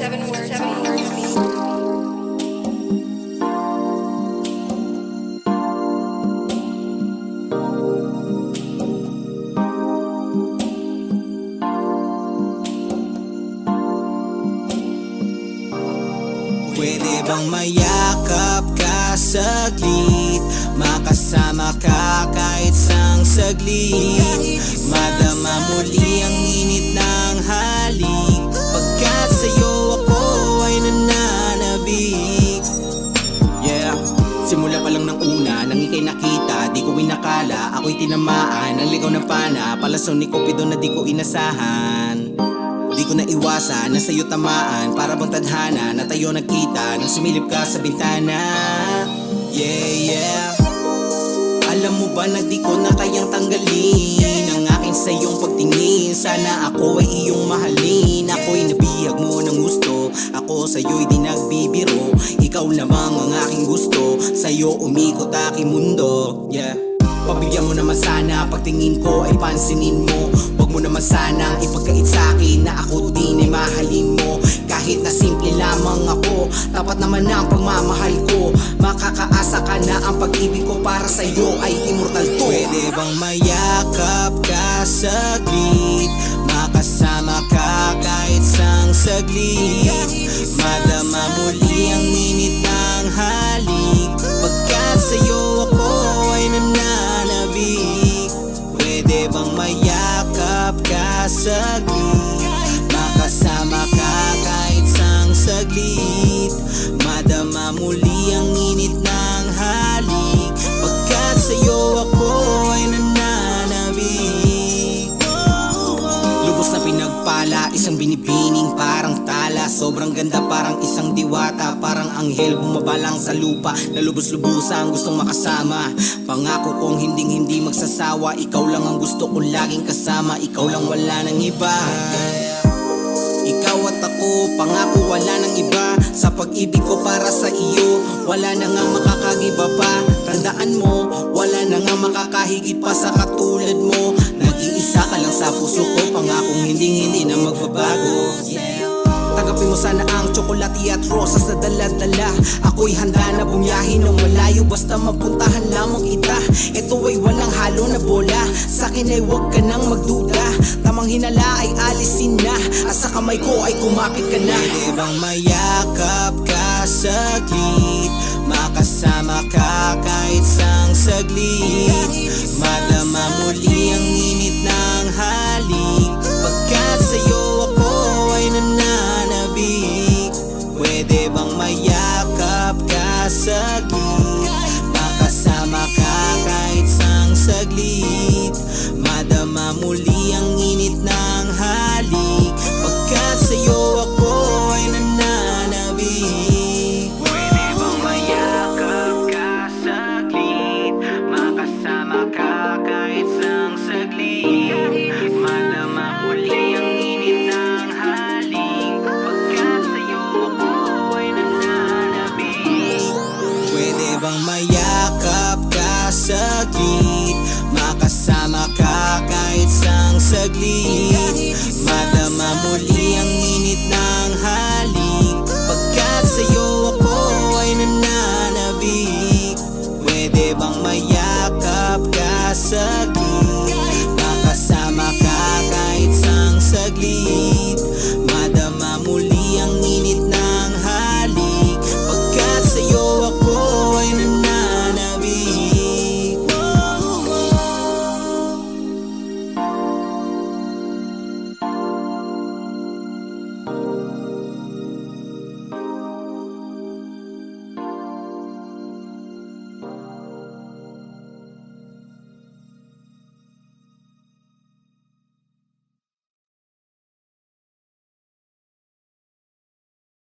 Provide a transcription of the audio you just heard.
7 words. Pwede bang mayakap ka saglit? Makasama ka kahit sang saglit. Madama muli ang init ng halik, pagkat sa'yo ako ay nananabik. Yeah, simula pa lang ng una, nang ika'y nakita, di ko inakala, ako'y tinamaan ng ligaw ng pana. Palason ni Cupido na di ko inasahan. Di ko naiwasan na sa'yo tamaan, para bang tadhana na tayo nagkita nang sumilip ka sa bintana. Yeah, yeah. Alam mo ba na di ko na kayang tanggalin ang akin sa'yong pagtingin. Sana ako ay iyong mahalin. Ako'y nabihag mo ng gusto, ako sa'yo'y di nagbibiro. Ikaw lamang ang aking gusto, sa'yo umikot aking mundo. Yeah. Pabigyan mo naman sana, pagtingin ko ay pansinin mo. Huwag mo naman sanang ipagkait sa'kin na ako din ay mahalin mo. Kahit na simple lamang ako, tapat naman na ang pagmamahal ko. Makakaasa ka na ang pag-ibig ko para sa'yo ay immortal to. Pwede bang mayakap ka saglit? Makasama ka kahit sang saglit. Madama muli ang init ng halik, pagkat sa'yo ako ay nananabik. Pwede bang mayakap ka saglit? Makasama ka kahit sang saglit. Madama muli ang init ng halik, pagkat sa'yo ako ay nananabik. Lubos na pinagpala, isang binibining parang tala. Sobrang ganda parang isang diwata, parang anghel bumabalang sa lupa. Nalubos-lubusan gustong makasama, pangako kong hinding-hindi magsasawa. Ikaw lang ang gusto kong laging kasama, ikaw lang wala nang iba. Ikaw at ako, pangako wala nang iba. Sa pag-ibig ko para sa iyo, wala na nga makakagiba pa. Tandaan mo, wala na nga makakahigit pa sa katulad mo. Nag-iisa ka lang sa puso ko, pangakong hinding-hindi na magbabago. Tagapin mo sana ang tsokolate at rosas na dala-dala. Ako'y handa na bumiyahin ng malayo, basta mapuntahan lamang kita. Ito ay walang halo na bola, sa'kin ay huwag ka nang magduda. Tamang hinala ay alisin na, at sa kamay ko ay kumapit ka na. Pwede bang mayakap ka saglit? Makasama ka kahit sang saglit. Madama muli ang init ng halik,